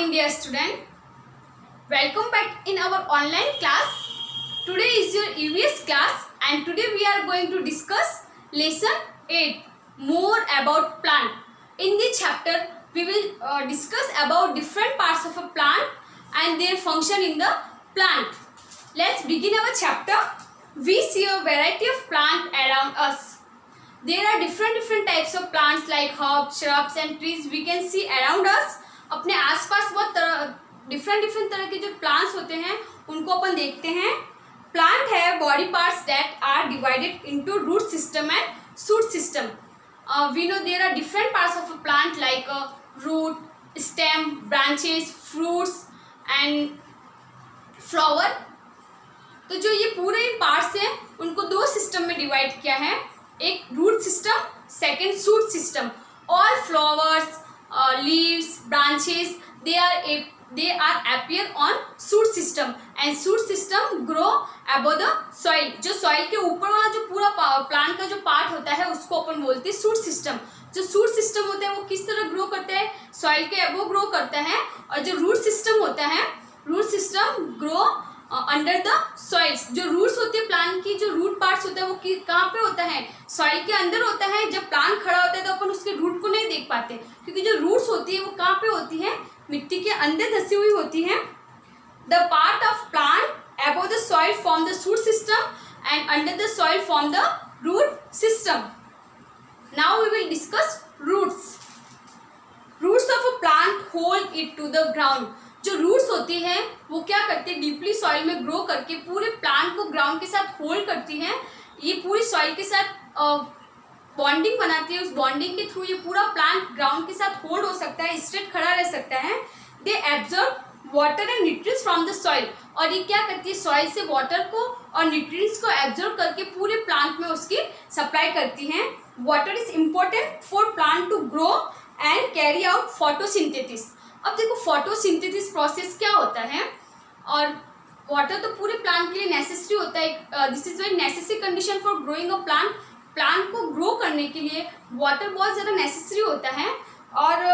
morning, dear student. Welcome back in our online class. Today is your EVS class and today we are going to discuss lesson 8, more about plant. In this chapter we will discuss about different parts of a plant and their function in the plant. Let's begin our chapter. We see a variety of plants around us. There are different types of plants like herbs, shrubs and trees we can see around us. अपने आसपास बहुत different तरह के जो plants होते हैं उनको अपन देखते हैं. प्लांट है body parts that are divided into root system and shoot system. We know there are different parts of a plant like root, stem, branches, fruits and flower. तो जो ये पूरे पार्ट्स हैं उनको दो सिस्टम में डिवाइड किया है. एक root system, second shoot system. All flowers, leaves, branches, they are appear on shoot system and shoot system grow above the soil. जो soil के ऊपर वाला जो पूरा प्लांट का जो पार्ट होता है उसको अपन बोलते हैं शूट सिस्टम. जो शूट सिस्टम होता है वो किस तरह ग्रो करता है, सॉइल के अबव ग्रो करता है. और जो रूट सिस्टम होता है, root system grow under the soils. जो रूट्स होती है प्लांट की, जो रूट पार्ट्स होता है वो कहाँ पे होता है, सॉइल के अंदर होता है. जब प्लांट खड़ा होता है तो अपन उसके रूट को नहीं देख पाते क्योंकि जो रूट्स होती है वो कहाँ पे होती है, मिट्टी के अंदर धसी हुई होती है. The part of plant above the soil form the shoot system and under the soil form the root system. Now we will discuss roots. Roots of a plant hold it to the ground. जो roots होती हैं वो क्या करती है, deeply soil में grow करके पूरे प्लांट को ग्राउंड के साथ होल्ड करती हैं. ये पूरी सॉइल के साथ बॉन्डिंग बनाती है. उस बॉन्डिंग के थ्रू ये पूरा प्लांट ग्राउंड के साथ होल्ड हो सकता है, स्ट्रेट खड़ा रह सकता है. They absorb water and nutrients from the soil. और ये क्या करती है, सॉइल से वाटर को और न्यूट्रिएंट्स को एब्जॉर्ब करके पूरे प्लांट में उसकी सप्लाई करती हैं. Water is important for plant to grow and carry out photosynthesis. अब देखो फोटोसिंथेसिस प्रोसेस क्या होता है, और वाटर तो पूरे प्लांट के लिए नेसेसरी होता है. This is very necessary condition for growing a plant. Plant को ग्रो करने के लिए वाटर बहुत ज़्यादा नेसेसरी होता है. और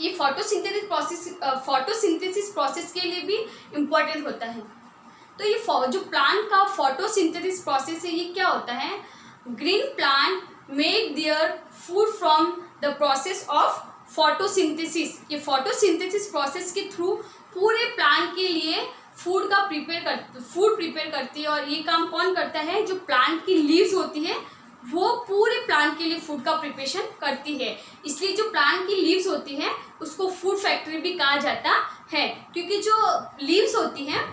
ये फोटोसिंथेसिस प्रोसेस के लिए भी इम्पोर्टेंट होता है. तो ये जो प्लांट का फोटोसिंथेसिस प्रोसेस है ये क्या होता है, green plant make their food from the process of photosynthesis. ये फोटोसिंथेसिस प्रोसेस के थ्रू पूरे प्लांट के लिए फूड प्रिपेयर करती है. और ये काम कौन करता है, जो प्लांट की लीव्स होती है वो पूरे प्लांट के लिए फूड का प्रिपरेशन करती है. इसलिए जो प्लांट की लीव्स होती है उसको फूड फैक्ट्री भी कहा जाता है, क्योंकि जो लीव्स होती हैं,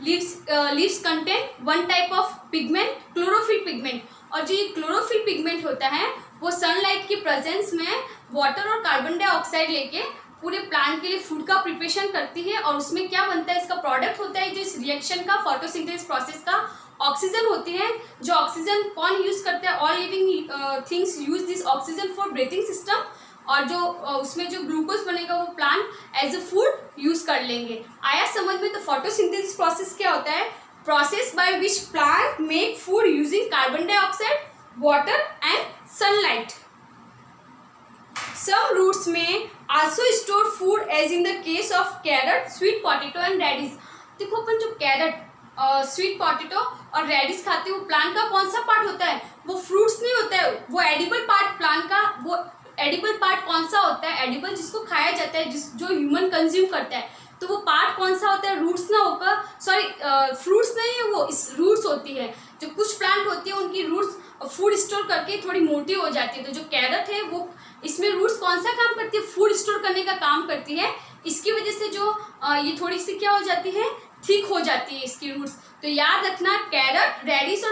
leaves contain one type of pigment, chlorophyll pigment. और जो ये क्लोरोफिल पिगमेंट होता है वो सनलाइट की प्रेजेंस में वाटर और कार्बन डाइऑक्साइड लेके पूरे प्लांट के लिए फूड का प्रिपरेशन करती है. और उसमें क्या बनता है, इसका प्रोडक्ट होता है जो इस रिएक्शन का, फोटोसिंथेसिस प्रोसेस का, ऑक्सीजन होती है. जो ऑक्सीजन कौन यूज करते हैं, all living things use this oxygen for breathing system. और जो उसमें जो ग्लूकोज बनेगा वो plant as a food use कर लेंगे. आया समझ में. तो फोटोसिंथेसिस प्रोसेस क्या होता है, process by which plant make food using carbon dioxide, water and sunlight. Some roots may also store food as in the case of carrot, sweet potato and radish. देखो अपन जो कैरेट, स्वीट पोटैटो और reddish खाते हैं वो plant का कौन सा part होता है, वो फ्रूट्स नहीं होता है, वो एडिबल पार्ट प्लांट का. वो एडिबल पार्ट कौन सा होता है, एडिबल जिसको खाया जाता है, जो ह्यूमन कंज्यूम करता है, तो वो पार्ट कौन सा होता है, रूट्स ना होकर, सॉरी फ्रूट्स नहीं है, वो रूट्स होती है. जो कुछ प्लांट होती है उनकी रूट्स फूड स्टोर करके थोड़ी मोटी हो जाती है. तो जो कैरेट है वो, इसमें रूट्स कौन सा काम करती है, फूड स्टोर करने का काम करती है. इसकी वजह से जो ये थोड़ी सी क्या हो जाती है, थिक हो जाती है इसकी रूट्स. तो याद रखना, कैरेट, रेडिश और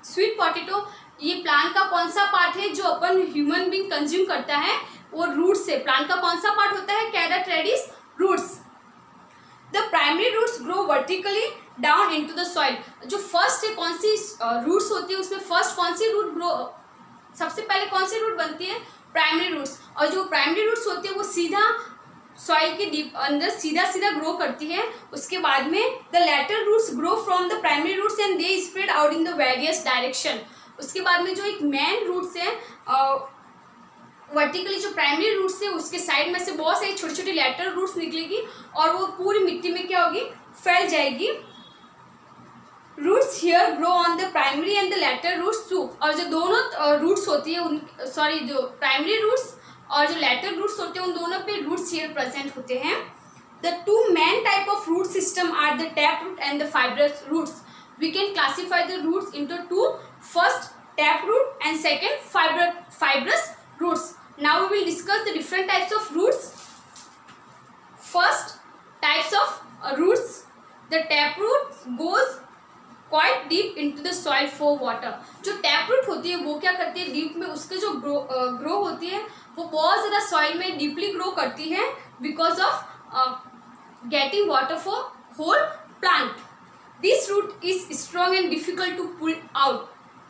स्वीट पोटैटो ये प्लांट का कौन सा पार्ट है जो अपन ह्यूमन बीइंग कंज्यूम करता है, वो रूट्स से. प्लांट का कौन सा पार्ट होता है, carrot, radish, roots. The primary roots grow vertically down into the soil. जो फर्स्ट है कौन सी रूट्स होती है, उसमें फर्स्ट कौन सी रूट ग्रो, सबसे पहले कौन सी रूट बनती है, प्राइमरी रूट्स. और जो प्राइमरी रूट्स होती है वो सीधा सॉइल के डीप अंदर सीधा ग्रो करती है. उसके बाद में the later roots grow from the primary roots and they spread out in the various direction. उसके बाद में जो एक मेन रूट्स है वर्टिकली जो प्राइमरी रूट्स है उसके साइड में से बहुत सारी छोटी छोटी लैटरल रूट्स निकलेगी और वो पूरी मिट्टी में क्या होगी, फैल जाएगी। Roots here grow on the primary and the lateral roots too. और जो दोनों रूट्स होती है उन जो प्राइमरी रूट्स और जो लैटरल रूट्स होते हैं उन दोनों पे रूट्स हियर प्रेजेंट होते हैं। The two main type of root system are the tap root and the fibrous roots. We can classify the roots into two, first tap root and second fibrous roots. Now we will discuss the different types of roots. First types of roots. The tap root goes quite deep into the soil for water. जो tap root होती है वो क्या करती है, deep में उसके जो ग्रो होती है वो बहुत ज़्यादा सॉइल में डीपली ग्रो करती है because of getting water for whole plant. This root is strong and difficult to pull out.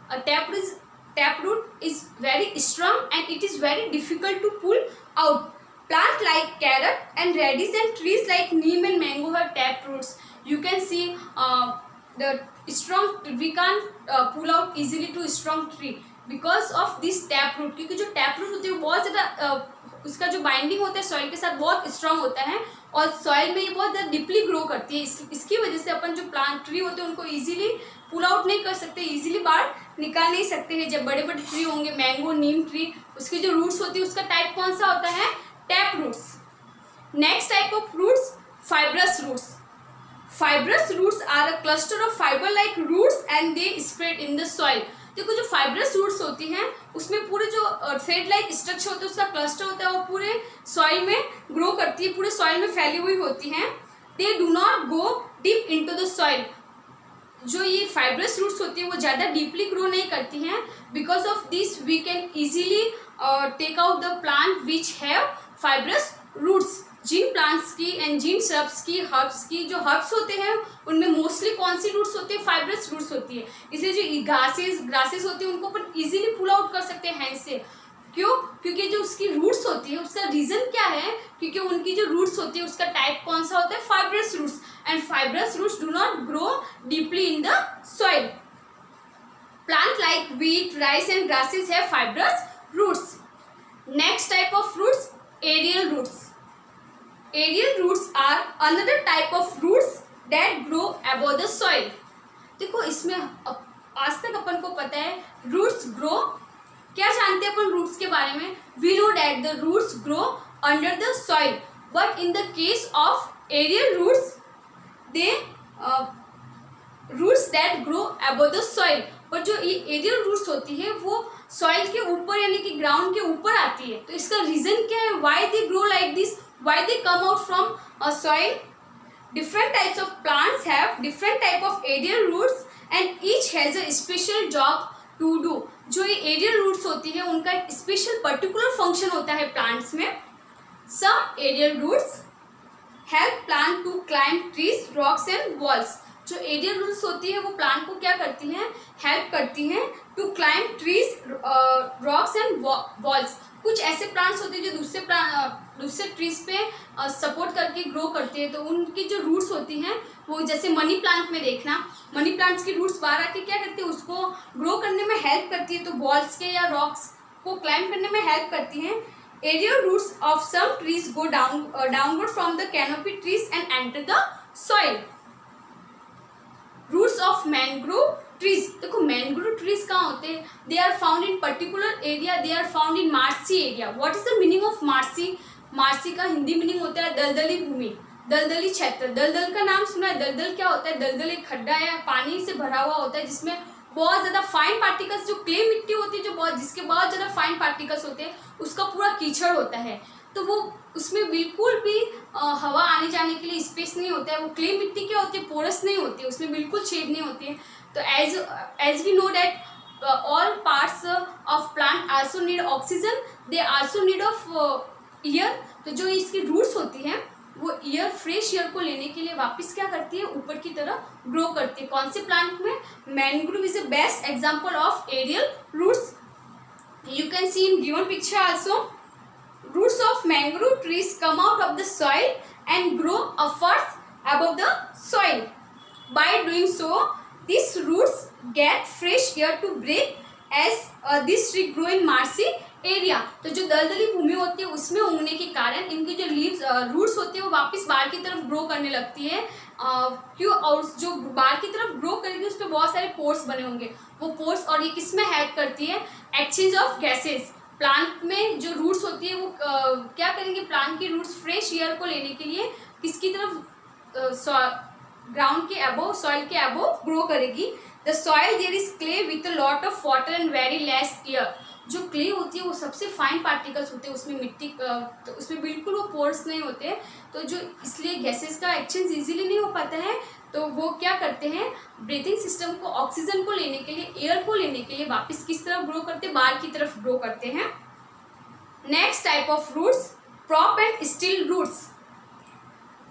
A tap root is very strong and it is very difficult to pull out. Plant like carrot and radish and trees like neem and mango have tap roots. You can see the strong, we can't pull out easily to strong tree because of this tap root. क्योंकि जो tap root होती है वो बहुत ज़्यादा उसका जो binding होता है सॉइल के साथ बहुत स्ट्रांग होता है और सॉइल में ये बहुत ज़्यादा डीपली ग्रो करती है. इसकी वजह से अपन जो प्लांट ट्री होते हैं उनको इजीली पुल आउट नहीं कर सकते, इजीली बाहर निकाल नहीं सकते हैं. जब बड़े बड़े ट्री होंगे, मैंगो, नीम ट्री, उसकी जो रूट्स होती है उसका टाइप कौन सा होता है, tap roots. Next type of roots, fibrous roots. Fibrous roots are a cluster of fibre like roots and they spread in the soil. देखो जो फाइब्रस रूट्स होती हैं उसमें पूरे जो थ्रेड लाइक स्ट्रक्चर होता है उसका क्लस्टर होता है वो पूरे सॉइल में ग्रो करती है, पूरे सॉइल में फैली हुई होती हैं. They do not go deep into the soil. जो ये फाइब्रस रूट्स होती है वो ज़्यादा डीपली ग्रो नहीं करती हैं. Because of this we can easily take out the plant which have fibrous roots. जिन प्लांट्स की एंड जिन श्रब्स की, हर्ब्स की, जो हर्ब्स होते हैं उनमें मोस्टली कौन सी रूट्स होती है, फाइब्रस रूट्स होती है. इसलिए जो ग्रासेस होती है उनको अपन ईजिली पुल आउट कर सकते हैं हैंड से. क्यों? क्योंकि जो उसकी रूट्स होती है उसका रीज़न क्या है, क्योंकि उनकी जो रूट्स होती है उसका टाइप कौन सा होता है, fibrous roots. And fibrous roots do not grow deeply in the soil. Plant like wheat, rice and grasses have fibrous roots. Next type of roots, aerial roots. Aerial roots are another type of roots that grow above the soil. देखो इसमें आज तक अपन को पता है roots grow. क्या जानते हैं अपन रूट्स के बारे में? We know that the roots grow under the soil, but in the case of aerial roots they roots that grow above the soil. But जो ये एरियल रूट्स होती है वो सॉइल के ऊपर यानी कि ग्राउंड के ऊपर आती है. तो इसका रीज़न क्या है, why they grow like this, why they come out from a soil? Different types of plants have different type of aerial roots and each has a special job to do. जो ये aerial roots होती है उनका एक special particular function होता है plants में. Some aerial roots help plant to climb trees, rocks and walls. जो aerial roots होती है वो plant को क्या करती हैं, help करती हैं to climb trees, rocks and walls. कुछ ऐसे प्लांट्स होते हैं जो दूसरे ट्रीज पे सपोर्ट करके ग्रो करते हैं. तो उनकी जो रूट्स होती हैं वो जैसे मनी प्लांट में देखना, मनी प्लांट्स की रूट्स बाहर आके क्या करती है, उसको ग्रो करने में हेल्प करती है. तो वॉल्स के या रॉक्स को क्लाइंब करने में हेल्प करती हैं. Aerial roots of some trees go downward from the canopy trees and enter the soil. Roots of mangrove trees. देखो मैंग्रोव ट्रीज कहाँ होते हैं, they are found in particular area, they are found in marshy area. What is the meaning of marshy? Marshy का Hindi meaning होता है दलदली भूमि, दलदली क्षेत्र. दलदल का नाम सुना है? दलदल क्या होता है? दलदल एक खड्डा या पानी से भरा हुआ होता है जिसमें बहुत ज़्यादा फाइन पार्टिकल्स, जो क्ले मिट्टी होती है जो जिसके बहुत ज़्यादा फाइन पार्टिकल्स होते हैं उसका पूरा कीचड़ होता है. तो वो उसमें बिल्कुल भी हवा आने जाने के लिए स्पेस नहीं होता है. वो क्ले मिट्टी क्या होती है, पोरस नहीं होती है, उसमें बिल्कुल छेद नहीं होती है. तो as we know that all parts of plant also need oxygen, they also need of air. तो जो इसकी रूट्स होती हैं वो ईयर, फ्रेश ईयर को लेने के लिए वापस क्या करती है, ऊपर की तरफ ग्रो करती है. कौन से प्लांट में? Mangrove is a best example of aerial roots. You can see in given picture also. Roots of mangrove trees come out of the soil and grow upwards above the soil. By doing so, these roots get fresh air to breathe. As this tree grow in marshy area. तो जो दलदली भूमि होती है उसमें उगने के कारण इनकी जो लीव्स रूट्स होती है वो वापस बाहर की तरफ ग्रो करने लगती है। क्यों? और जो बाहर की तरफ ग्रो करेगी उस पर बहुत सारे पोर्स बने होंगे, वो पोर्स, और ये किस में हेल्प करती है? Exchange of gases. प्लांट में जो रूट्स होती है वो क्या करेंगे? प्लांट की रूट्स फ्रेश एयर को लेने के लिए किसकी तरफ? ग्राउंड के अबोव, सॉइल के अबोव ग्रो करेगी। The soil there is clay with a lot of water and very less air. जो क्ले होती है वो सबसे फाइन पार्टिकल्स होते हैं, उसमें मिट्टी तो उसमें बिल्कुल वो पोर्स नहीं होते, तो जो इसलिए गैसेस का एक्सचेंज इजीली नहीं हो पाता है। तो वो क्या करते हैं? ब्रीथिंग सिस्टम को, ऑक्सीजन को लेने के लिए, एयर को लेने के लिए वापस किस तरफ ग्रो करते हैं? बाहर की तरफ ग्रो करते हैं। Next type of roots, prop and stilt roots.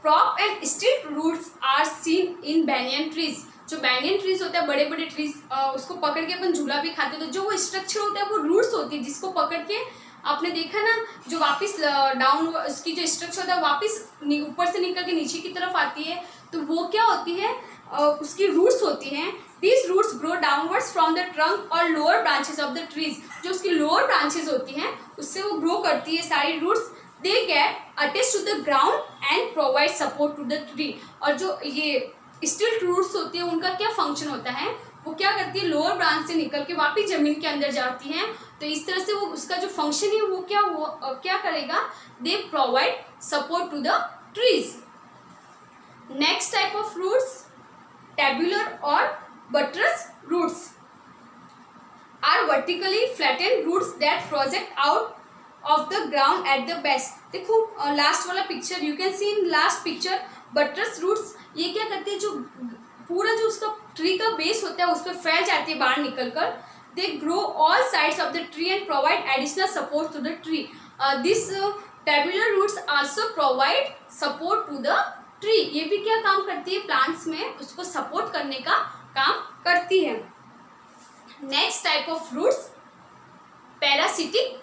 Prop and stilt roots are seen in banyan trees. जो बैनियन ट्रीज होता है, बड़े बड़े ट्रीज, उसको पकड़ के अपन झूला भी खाते हैं, तो जो वो स्ट्रक्चर होता है वो रूट्स होती है, जिसको पकड़ के आपने देखा ना, जो वापस डाउन, उसकी जो स्ट्रक्चर होता है वापस ऊपर से निकल के नीचे की तरफ आती है, तो वो क्या होती है? उसकी रूट्स होती हैं। These roots grow downwards from the trunk और lower branches of the trees. जो उसकी लोअर ब्रांचेस होती हैं उससे वो ग्रो करती है सारी roots. They get attach to the ground and provide support to the tree. और जो ये स्टिल रूट्स होती है उनका क्या फंक्शन होता है? वो क्या करती है? लोअर ब्रांच से निकल के वापस जमीन के अंदर जाती हैं, तो इस तरह से वो उसका जो फंक्शन है वो क्या करेगा? They provide support to the trees. Next type of roots, tabular और buttress roots are vertically flattened roots that project out of the ground at the base. देखो लास्ट वाला picture, you can see in last picture, buttress roots ये क्या करते हैं? जो पूरा जो उसका ट्री का बेस होता है उस पर फैल जाती है बाहर निकल कर। They grow all sides of the tree and provide additional support to the tree. This tabular roots also provide support to the tree. ये भी क्या काम करती है? प्लांट्स में उसको सपोर्ट करने का काम करती है। Next type of roots, parasitic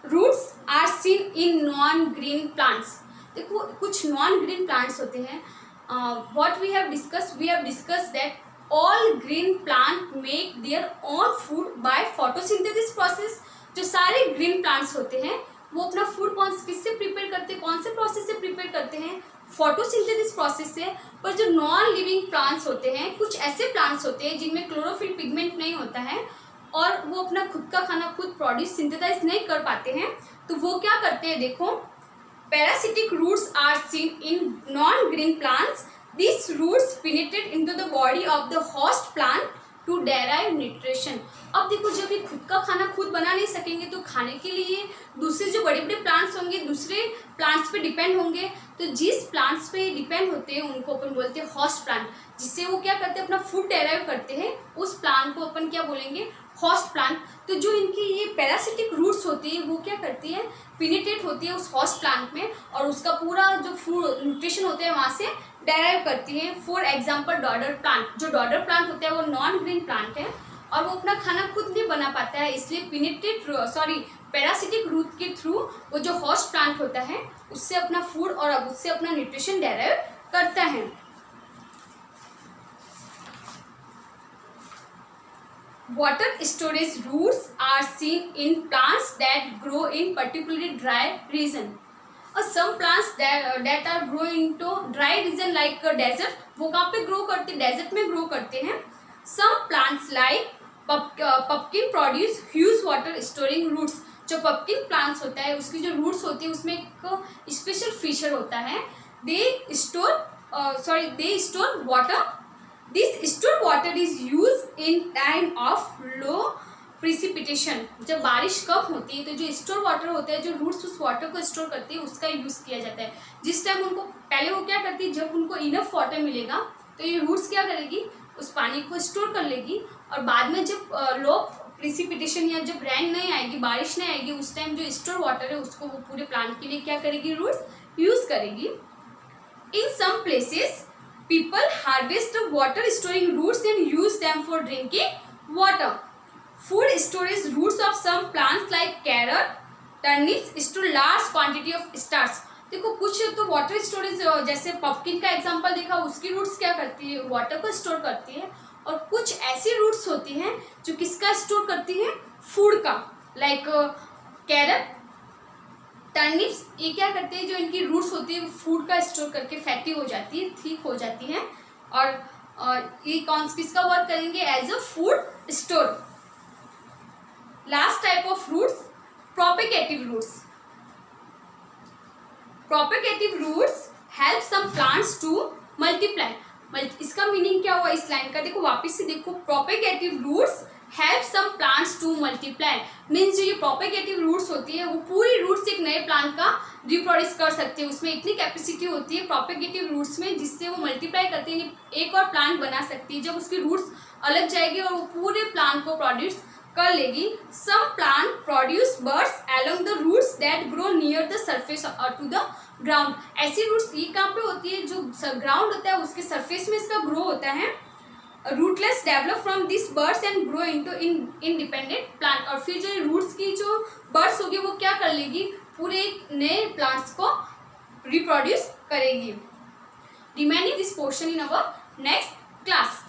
roots are seen in non green plants. देखो कुछ नॉन ग्रीन प्लांट्स होते हैं। what we have discussed that all green plant make their own food by photosynthesis process। जो सारे ग्रीन प्लांट्स होते हैं वो अपना फूड किससे प्रिपेयर करते हैं? कौन से प्रोसेस से प्रिपेयर करते हैं? फोटोसिंथेसिस प्रोसेस से। पर जो नॉन लिविंग प्लांट्स होते हैं, कुछ ऐसे प्लांट्स होते हैं जिनमें क्लोरोफिल पिगमेंट नहीं होता है और वो अपना खुद का खाना खुद प्रोड्यूस, सिंथेसाइज नहीं कर पाते हैं, तो वो क्या करते हैं? देखो, parasitic roots are seen in non-green plants. These roots penetrate into the body of the host plant to derive nutrition। अब देखो जब ये खुद का खाना खुद बना नहीं सकेंगे तो खाने के लिए दूसरे जो बड़े बड़े प्लांट्स होंगे दूसरे प्लांट्स पे डिपेंड होंगे। तो जिस प्लांट्स पे डिपेंड होते हैं उनको अपन बोलते हैं होस्ट प्लांट, जिससे वो क्या करते हैं? अपना फूड डेराइव करते हैं। उस प्लांट को अपन क्या बोलेंगे? Host plant. तो जो इनकी ये पैरासिटिक रूट्स होती है वो क्या करती है? पिनिट्रेट होती है उस होस्ट प्लांट में और उसका पूरा जो फूड न्यूट्रिशन होता है वहाँ से डेराइव करती है। For example डॉडर plant. जो डॉडर प्लांट होता है वो नॉन ग्रीन प्लांट है और वो अपना खाना खुद नहीं बना पाता है, इसलिए पैरासिटिक रूट के थ्रू वो जो होस्ट प्लांट होता है उससे अपना फूड और उससे अपना न्यूट्रिशन डेराइव करता है। Water storage roots are seen in plants that grow in particularly dry region. Some plants that are grow into dry region like desert, वो कहाँ पे grow करते हैं? डेजर्ट में grow करते हैं। Some plants like pumpkin produce huge water storing roots। जो pumpkin plants होता है उसकी जो roots होती है उसमें एक स्पेशल फीचर होता है, they store water। This stored water is used in time of low precipitation। जब बारिश कम होती है तो जो स्टोर वाटर होता है, जो रूट्स उस वाटर को स्टोर करती है उसका यूज़ किया जाता है। जिस टाइम उनको पहले वो क्या करती है, जब उनको इनफ वाटर मिलेगा तो ये रूट्स क्या करेगी? उस पानी को स्टोर कर लेगी और बाद में जब लो प्रिसिपिटेशन या जब रेन नहीं आएगी, बारिश नहीं आएगी, उस टाइम जो स्टोर वाटर है उसको वो पूरे प्लांट के लिए क्या करेगी? रूट्स यूज़ करेगी। In some places people harvest the water storing roots and use them for drinking water। Food storage roots of some plants like carrot, turnips store large quantity of starch। देखो कुछ तो water storage, जैसे pumpkin का example देखा, उसकी roots क्या करती है? वाटर को स्टोर करती है। और कुछ ऐसी रूट्स होती हैं जो किसका स्टोर करती हैं? फूड का। लाइक कैरट, टर्निप्स, ये क्या करते हैं, जो इनकी रूट्स होती है फूड का स्टोर करके फैटी हो जाती है, थिक हो जाती है, और ये कौन किसका वर्क करेंगे, as a food store. Last type of roots, propagative roots. Propagative roots help some plants to multiply. इसका मीनिंग क्या हुआ इस लाइन का, देखो वापस से देखो, propagative roots help some plants to multiply, means जो ये प्रोपेगेटिव रूट्स होती है वो पूरी रूट्स एक नए प्लांट का रिप्रोड्यूस कर सकते हैं, उसमें इतनी कैपेसिटी होती है प्रोपेगेटिव रूट्स में, जिससे वो मल्टीप्लाई करते हैं, एक और प्लांट बना सकती है। जब उसकी रूट्स अलग जाएगी और वो पूरे प्लांट को प्रोड्यूस कर लेगी। Some plant produce buds along the roots that grow near the surface to the ground. ऐसी रूट्स ये कहाँ पे होती है, जो ग्राउंड होता है उसके सरफेस में इसका ग्रो होता है। Rootless develop from this birds and grow into independent plant, और फिर जो रूट्स की जो बर्ड्स होगी वो क्या कर लेगी, पूरे नए प्लांट्स को रिप्रोड्यूस करेगी। Remaining this portion in our next class.